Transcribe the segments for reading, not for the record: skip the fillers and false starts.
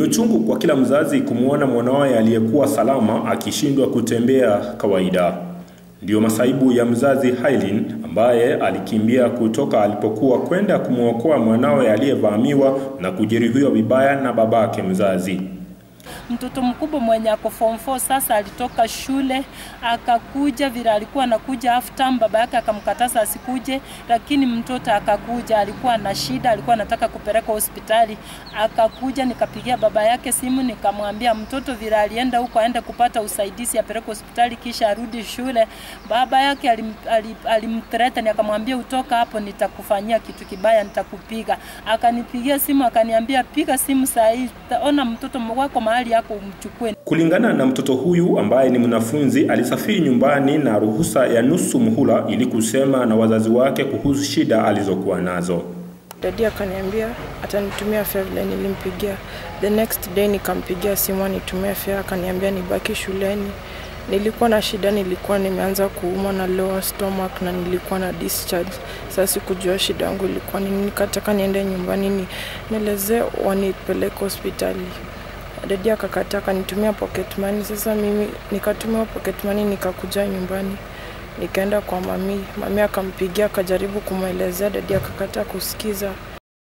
Ni uchungu kwa kila mzazi kumuona mwanawe aliyekuwa salama akishindwa kutembea kawaida. Ndio masaibu ya mzazi Hailin ambaye alikimbia kutoka alipokuwa kwenda kumuokoa mwanawe aliyevamiwa na kujeruhiwa vibaya na babake mzazi. Mtoto mkubwa mwenye ako form 4 sasa alitoka shule akakuja, vile alikuwa anakuja half term baba yake akamkataza asikuje, lakini mtoto akakuja, alikuwa na shida, alikuwa anataka kupeleka hospitali. Akakuja, nikapigia baba yake simu nikamwambia mtoto vile alienda huko aende kupata usaidizi apeleke hospitali kisha arudi shule. Baba yake alimthreaten akamwambia utoka hapo nitakufanyia kitu kibaya, nitakupiga. Akanipigia simu akaniambia piga simu saa hii, ona mtoto wako mahali yako umchukue. Kulingana na mtoto huyu ambaye ni mwanafunzi, alisafiri nyumbani na ruhusa ya nusu muhula ili kusema na wazazi wake kuhusu shida alizokuwa nazo. Daddy akaniambia atanitumia fare vile nilimpigia. The next day nikampigia simu anitumie fare, akaniambia nibaki shuleni. Nilikuwa na shida, nilikuwa nimeanza kuumwa na lower stomach na nilikuwa na discharge. Sasa sikujua shida yangu ilikuwa nini, nikataka niende nyumbani nieleze wanipeleke hospitali. Daddy akakataa, akanitumia pocket money. Sasa mimi nikatumia pocket money nikakuja nyumbani. Nikaenda kwa mami akampigia akajaribu kumuelezea, daddy akakataa kusikiza.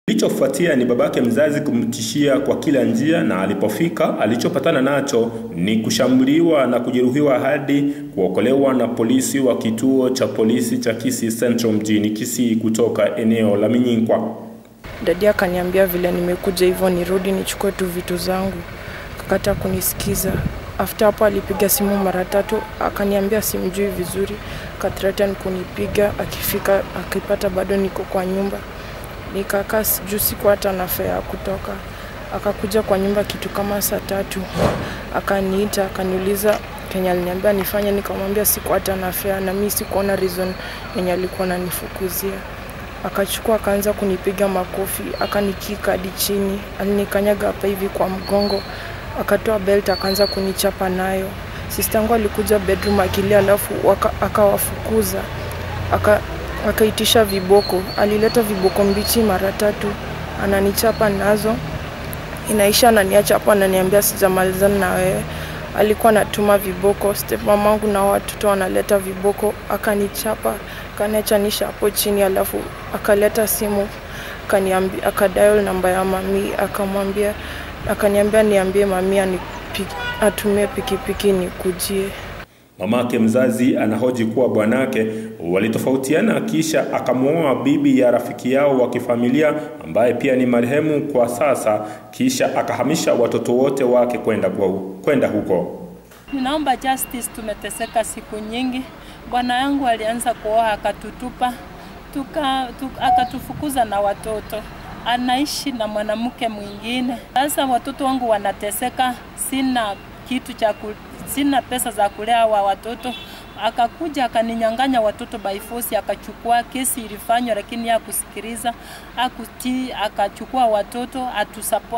Kilichofuatia ni babake mzazi kumtishia kwa kila njia, na alipofika alichopatana nacho ni kushambuliwa na kujeruhiwa hadi kuokolewa na polisi wa kituo cha polisi cha KISII Central mjini KISII kutoka eneo la Minyinkwa. Daddy akaniambia vile nimekuja hivyo nirudi nichukue tu vitu zangu. Akakataa kunisikiza. After hapo alipiga simu mara 3, akaniambia simjui vizuri, akathreaten kunipiga akifika akipata bado niko kwa nyumba. Nikakaa juu siku hata na fare ya kutoka. Akakuja kwa nyumba kitu kama saa 3. Akaniita akaniuliza Kenya aliniambia nifanye, nikamwambia siku hata na fare na mimi sikuona reason yenye alikuwa ananifukuzia. Akachukua akaanza kunipiga makofi, akanikika hadi chini, alinikanyaga hapa hivi kwa mgongo. Akatoa belt akaanza kunichapa nayo. Sister yangu alikuja bedroom akilia, alafu akawafukuza. Akaitisha viboko. Alileta viboko mbichi mara 3, ananichapa nazo. Inaisha ananiacha hapo, ananiambia sijamalizana na wewe. Alikuwa anatuma viboko, step mamangu na watoto wanaleta viboko, akanichapa, kaniachanisha hapo chini, alafu akaleta simu, akadial namba ya mami, akaniambia niambie mami atumie pikipiki nikujie. Mamake mzazi anahoji kuwa bwanake walitofautiana kisha akamuoa bibi ya rafiki yao wa kifamilia ambaye pia ni marehemu kwa sasa, kisha akahamisha watoto wote wake kwenda huko. Ninaomba justice, tumeteseka siku nyingi. Bwana yangu alianza kuoa akatutupa, akatufukuza na watoto. Anaishi na mwanamke mwingine. Sasa watoto wangu wanateseka, sina pesa za kulea wa watoto. Akakuja akaninyang'anya watoto by force, akachukua, kesi ilifanywa lakini hakusikiliza, hakutii, akachukua watoto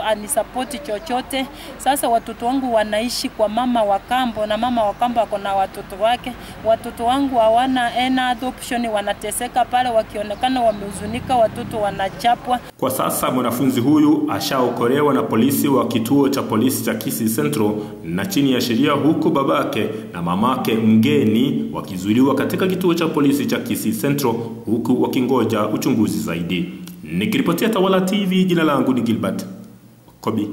anisapoti chochote. Sasa watoto wangu wanaishi kwa mama wa kambo, na mama wa kambo ako na watoto wake. Watoto wangu hawana any adoption, wanateseka pale, wakionekana wamehuzunika, watoto wanachapwa. Kwa sasa mwanafunzi huyu ashaokolewa na polisi wa kituo cha polisi cha KISII Central na chini ya sheria, huku babake na mamake mgeni wakizuiliwa katika kituo cha polisi cha KISII Central huku wakingoja uchunguzi zaidi. Nikiripotia Tawala TV, jina langu ni Gilbert Kobi.